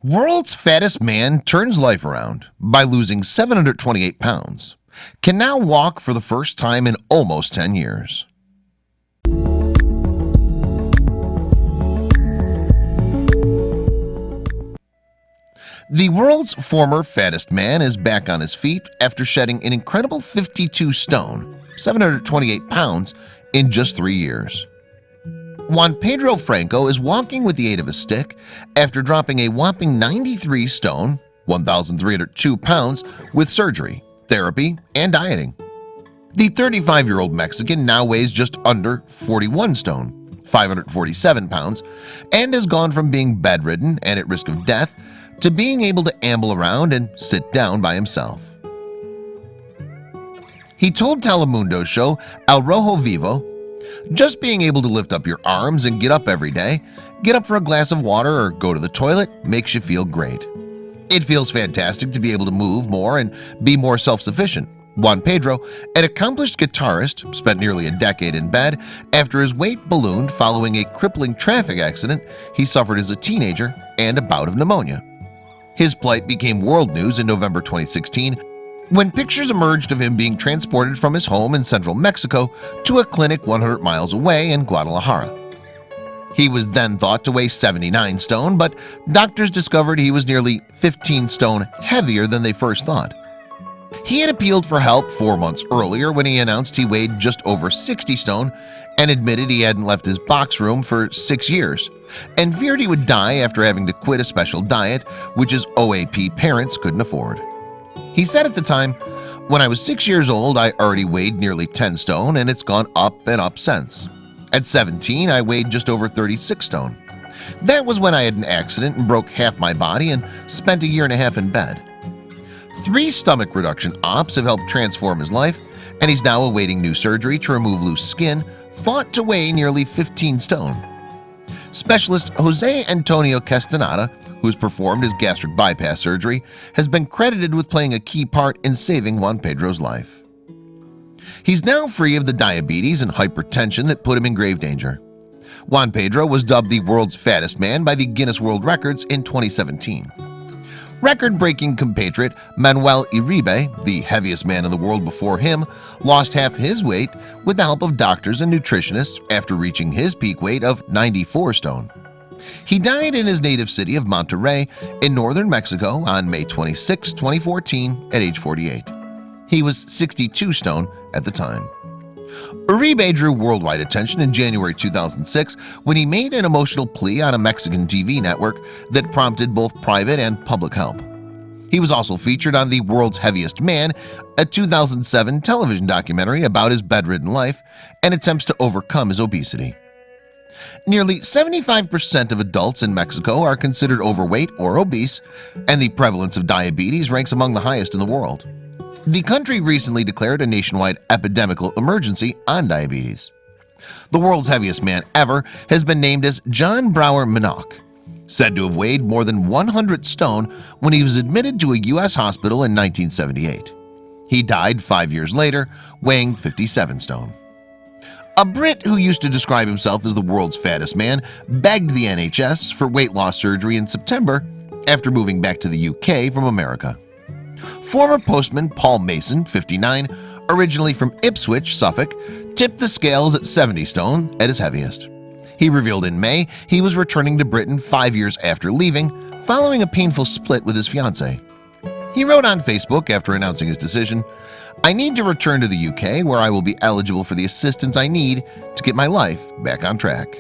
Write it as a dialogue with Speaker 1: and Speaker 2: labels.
Speaker 1: World's fattest man turns life around by losing 728 pounds, can now walk for the first time in almost 10 years. The world's former fattest man is back on his feet after shedding an incredible 52 stone, 728 pounds, in just 3 years. Juan Pedro Franco is walking with the aid of a stick after dropping a whopping 93 stone, 1,302 pounds, with surgery, therapy, and dieting. The 35-year-old Mexican now weighs just under 41 stone, 547 pounds, and has gone from being bedridden and at risk of death to being able to amble around and sit down by himself. He told Telemundo's show El Rojo Vivo, "Just being able to lift up your arms and get up every day, get up for a glass of water or go to the toilet, makes you feel great. It feels fantastic to be able to move more and be more self-sufficient." Juan Pedro, an accomplished guitarist, spent nearly a decade in bed after his weight ballooned following a crippling traffic accident he suffered as a teenager and a bout of pneumonia. His plight became world news in November 2016 when pictures emerged of him being transported from his home in central Mexico to a clinic 100 miles away in Guadalajara. He was then thought to weigh 79 stone, but doctors discovered he was nearly 15 stone heavier than they first thought. He had appealed for help 4 months earlier when he announced he weighed just over 60 stone and admitted he hadn't left his box room for 6 years and feared he would die after having to quit a special diet which his OAP parents couldn't afford. He said at the time, "When I was 6 years old, I already weighed nearly 10 stone and it's gone up and up since. At 17, I weighed just over 36 stone. That was when I had an accident and broke half my body and spent a year and a half in bed." 3 stomach reduction ops have helped transform his life, and he's now awaiting new surgery to remove loose skin, thought to weigh nearly 15 stone. Specialist Jose Antonio Castaneda, who has performed his gastric bypass surgery, has been credited with playing a key part in saving Juan Pedro's life. He's now free of the diabetes and hypertension that put him in grave danger. Juan Pedro was dubbed the world's fattest man by the Guinness World Records in 2017. Record-breaking compatriot Manuel Uribe, the heaviest man in the world before him, lost half his weight with the help of doctors and nutritionists after reaching his peak weight of 94 stone. He died in his native city of Monterrey in northern Mexico on May 26, 2014 at age 48. He was 62 stone at the time. Uribe drew worldwide attention in January 2006 when he made an emotional plea on a Mexican TV network that prompted both private and public help. He was also featured on The World's Heaviest Man, a 2007 television documentary about his bedridden life and attempts to overcome his obesity. Nearly 75% of adults in Mexico are considered overweight or obese, and the prevalence of diabetes ranks among the highest in the world. The country recently declared a nationwide epidemical emergency on diabetes. The world's heaviest man ever has been named as John Brower Minock, said to have weighed more than 100 stone when he was admitted to a U.S. hospital in 1978. He died 5 years later, weighing 57 stone. A Brit who used to describe himself as the world's fattest man begged the NHS for weight loss surgery in September after moving back to the UK from America. Former postman Paul Mason, 59, originally from Ipswich, Suffolk, tipped the scales at 70 stone at his heaviest. He revealed in May he was returning to Britain 5 years after leaving, following a painful split with his fiancée. He wrote on Facebook after announcing his decision, "I need to return to the UK where I will be eligible for the assistance I need to get my life back on track."